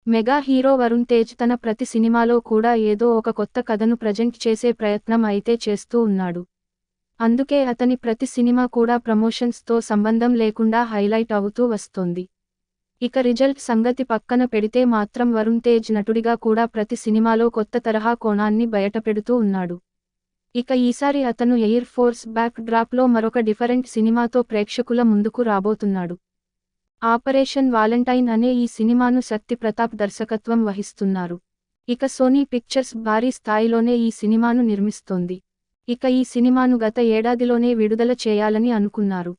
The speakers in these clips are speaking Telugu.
మెగా హీరో వరుణ్ తేజ్ తన ప్రతి సినిమాలో కూడా ఏదో ఒక కొత్త కథను ప్రజెంట్ చేసే ప్రయత్నం అయితే చేస్తూ ఉన్నాడు. అందుకే అతని ప్రతి సినిమా కూడా ప్రమోషన్స్తో సంబంధం లేకుండా హైలైట్ అవుతూ వస్తోంది. ఇక రిజల్ట్ సంగతి పక్కన పెడితే మాత్రం వరుణ్ తేజ్ నటుడిగా కూడా ప్రతి సినిమాలో కొత్త తరహా కోణాన్ని బయటపెడుతూ ఉన్నాడు. ఇక ఈసారి అతను ఎయిర్ ఫోర్స్ బ్యాక్ డ్రాప్లో మరొక డిఫరెంట్ సినిమాతో ప్రేక్షకుల ముందుకు రాబోతున్నాడు. ఆపరేషన్ వాలంటైన్ అనే ఈ సినిమాను శక్తి ప్రతాప్ దర్శకత్వం వహిస్తున్నారు. ఇక సోనీ పిక్చర్స్ భారీ స్థాయిలోనే ఈ సినిమాను నిర్మిస్తోంది. ఇక ఈ సినిమాను గత ఏడాదిలోనే విడుదల చేయాలని అనుకున్నారు.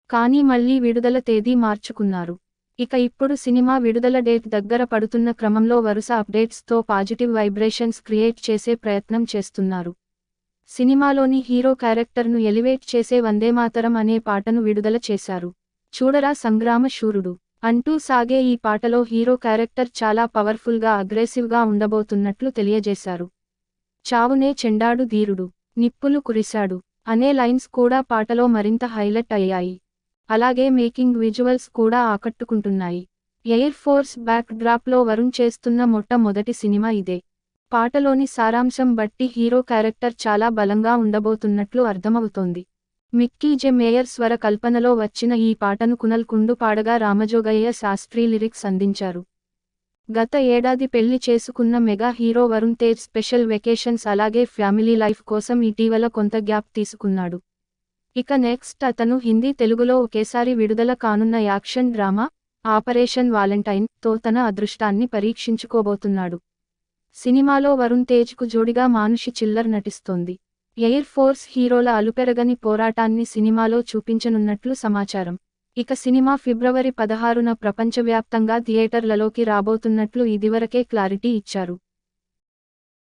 కానీ మళ్లీ విడుదల తేదీ మార్చుకున్నారు. ఇక ఇప్పుడు సినిమా విడుదల డేట్ దగ్గర పడుతున్న క్రమంలో వరుస అప్డేట్స్తో పాజిటివ్ వైబ్రేషన్స్ క్రియేట్ చేసే ప్రయత్నం చేస్తున్నారు. సినిమాలోని హీరో క్యారెక్టర్ను ఎలివేట్ చేసే వందేమాతరం అనే పాటను విడుదల చేశారు. చూడరా సంగ్రామ శూరుడు అంటూ సాగే ఈ పాటలో హీరో క్యారెక్టర్ చాలా పవర్ఫుల్గా అగ్రెసివ్గా ఉండబోతున్నట్లు తెలియజేశారు. చావునే చెండాడు ధీరుడు, నిప్పులు కురిశాడు అనే లైన్స్ కూడా పాటలో మరింత హైలైట్ అయ్యాయి. అలాగే మేకింగ్ విజువల్స్ కూడా ఆకట్టుకుంటున్నాయి. ఎయిర్ ఫోర్స్ బ్యాక్ డ్రాప్లో వరుణ్ చేస్తున్న మొట్టమొదటి సినిమా ఇదే. పాటలోని సారాంశం బట్టి హీరో క్యారెక్టర్ చాలా బలంగా ఉండబోతున్నట్లు అర్థమవుతోంది. మిక్కీ జె మేయర్ స్వర కల్పనలో వచ్చిన ఈ పాటను కునల్ కుండు పాడగా రామజోగయ్య శాస్త్రి లిరిక్స్ అందించారు. గత ఏడాది పెళ్లి చేసుకున్న mega hero Varun Tej special vacations అలాగే ఫ్యామిలీ లైఫ్ కోసం ఇటీవల కొంత గ్యాప్ తీసుకున్నాడు. ఇక నెక్స్ట్ అతను హిందీ తెలుగులో ఒకేసారి విడుదల కానున్న యాక్షన్ డ్రామా ఆపరేషన్ వాలంటైన్ తో తన అదృష్టాన్ని పరీక్షించుకోబోతున్నాడు. సినిమాలో వరుణ్ తేజ్కు జోడిగా మానుషి చిల్లర్ నటిస్తోంది. ఎయిర్ ఫోర్స్ హీరోల అలుపెరగని పోరాటాన్ని సినిమాలో చూపించనున్నట్లు సమాచారం. ఇక సినిమా ఫిబ్రవరి 16న ప్రపంచవ్యాప్తంగా థియేటర్లలోకి రాబోతున్నట్లు ఇదివరకే క్లారిటీ ఇచ్చారు.